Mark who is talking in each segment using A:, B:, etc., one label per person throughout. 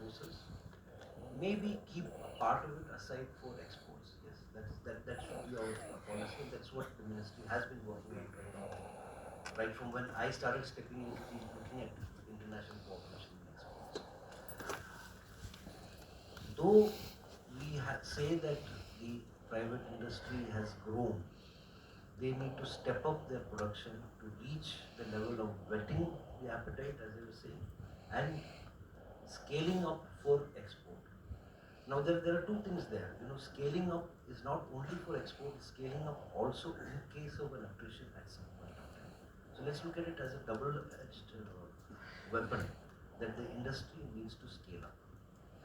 A: resources, maybe keep a part of it aside for exports. Yes, that should be our policy, and that's what the ministry has been working on right from when I started stepping into looking at international cooperation and exports. Though we say that the private industry has grown, they need to step up their production to reach the level of whetting the appetite, as I was saying, and scaling up for export. Now there are two things there. Scaling up is not only for export, it's scaling up also in case of an attrition at some point of time. So let's look at it as a double-edged weapon that the industry needs to scale up.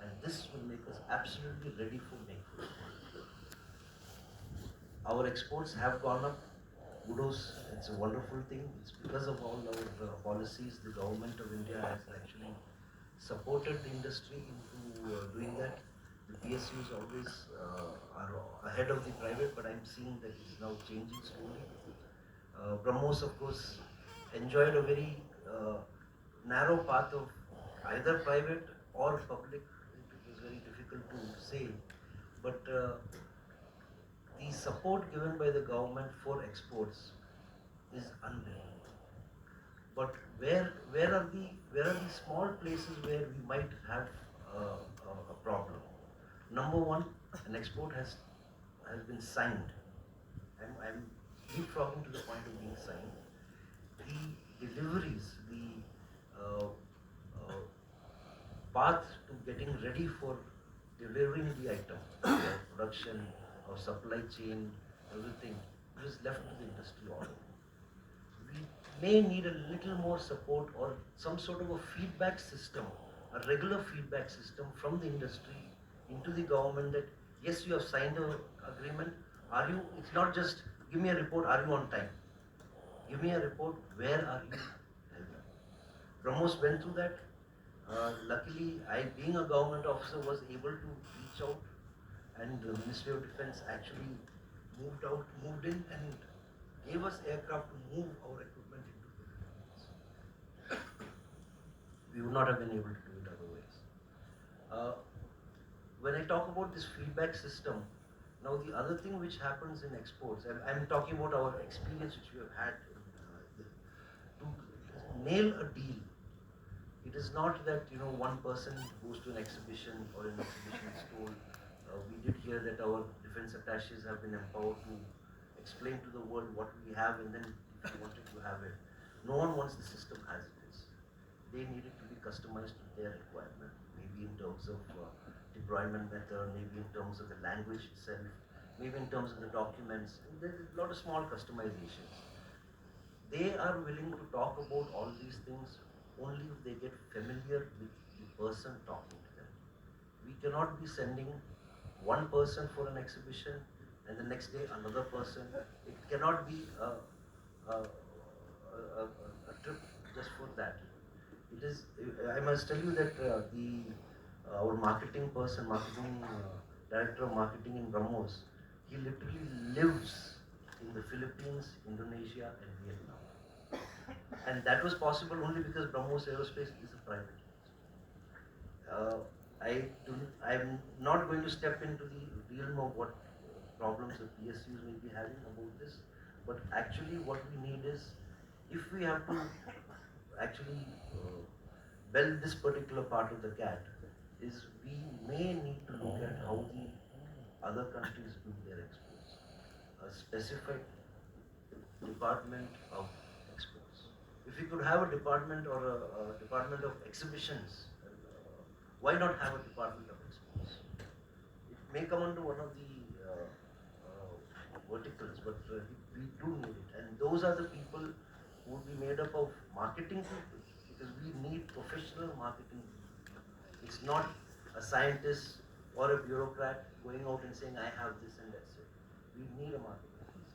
A: And this will make us absolutely ready for make food. Our exports have gone up. Kudos, it's a wonderful thing. It's because of all our policies. The government of India has actually supported the industry into doing that. The PSUs always are ahead of the private, but I'm seeing that it's now changing slowly. Brahmos, of course, enjoyed a very narrow path of either private or public. It was very difficult to say, but the support given by the government for exports is unbelievable. But where are the small places where we might have a problem? Number one, an export has been signed. I'm leapfrogging to the point of being signed. The deliveries, the uh, uh, path to getting ready for delivering the item, production or supply chain, everything, it is left to the industry all. We may need a little more support or some sort of a feedback system, a regular feedback system from the industry into the government that yes, you have signed an agreement. Are you? It's not just give me a report. Are you on time? Give me a report. Where are you? Brahmos went through that. Luckily, I, being a government officer, was able to reach out, and the Ministry of Defence actually moved in, and gave us aircraft to move our equipment into the Philippines. We would not have been able to do it otherwise. Uh, when I talk about this feedback system, now the other thing which happens in exports, I'm talking about our experience which we have had to nail a deal. It is not that one person goes to an exhibition or an exhibition is told. We did hear that our defense attaches have been empowered to explain to the world what we have, and then if you wanted to have it. No one wants the system as it is. They need it to be customized to their requirement, maybe in terms of deployment method, maybe in terms of the language itself, maybe in terms of the documents. And there's a lot of small customizations. They are willing to talk about all these things only if they get familiar with the person talking to them. We cannot be sending one person for an exhibition and the next day another person. It cannot be a trip just for that. It is. I must tell you that our marketing person, director of marketing in Brahmos, he literally lives in the Philippines, Indonesia, and Vietnam. And that was possible only because Brahmos Aerospace is a private. Uh, I'm not going to step into the realm of what problems the PSUs may be having about this, but actually what we need is, if we have to actually bell this particular part of the cat, is we may need to look at how the other countries do their exports. A specific department of exports. If we could have a department or a department of exhibitions, why not have a department of exports? It may come under one of the verticals, but we do need it. And those are the people who would be made up of marketing people, because we need professional marketing people. It's not a scientist or a bureaucrat going out and saying, I have this and that's it. We need a marketing person.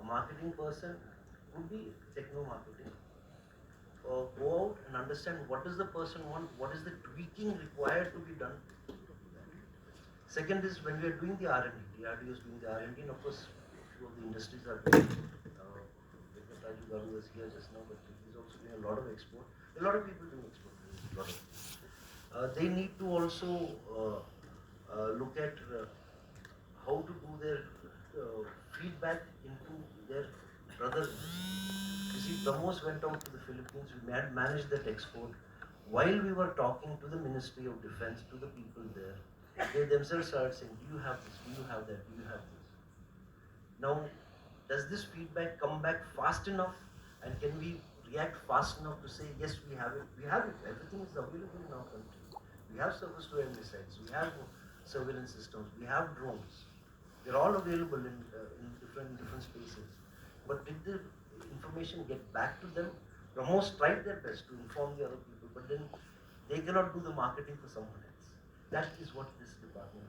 A: A marketing person would be techno-marketing. Go out and understand what does the person want, what is the tweaking required to be done. Second is when we are doing the R&D, DRDO is doing the R&D, and of course, a few of the industries are doing. Raju Garu was here just now, but he's also doing a lot of export. A lot of people doing export. They need to also look at how to do their feedback into their brother industry. You see, Brahmos went out to the Philippines, we managed that export while we were talking to the Ministry of Defense, to the people there. They themselves started saying, do you have this, do you have that, do you have this? Now, does this feedback come back fast enough, and can we react fast enough to say, yes, we have it, everything is available in our country. We have surface to air missiles, we have surveillance systems, we have drones. They're all available in different spaces. But did the information get back to them? Brahmos tried their best to inform the other people, but then they cannot do the marketing for someone else. That is what this department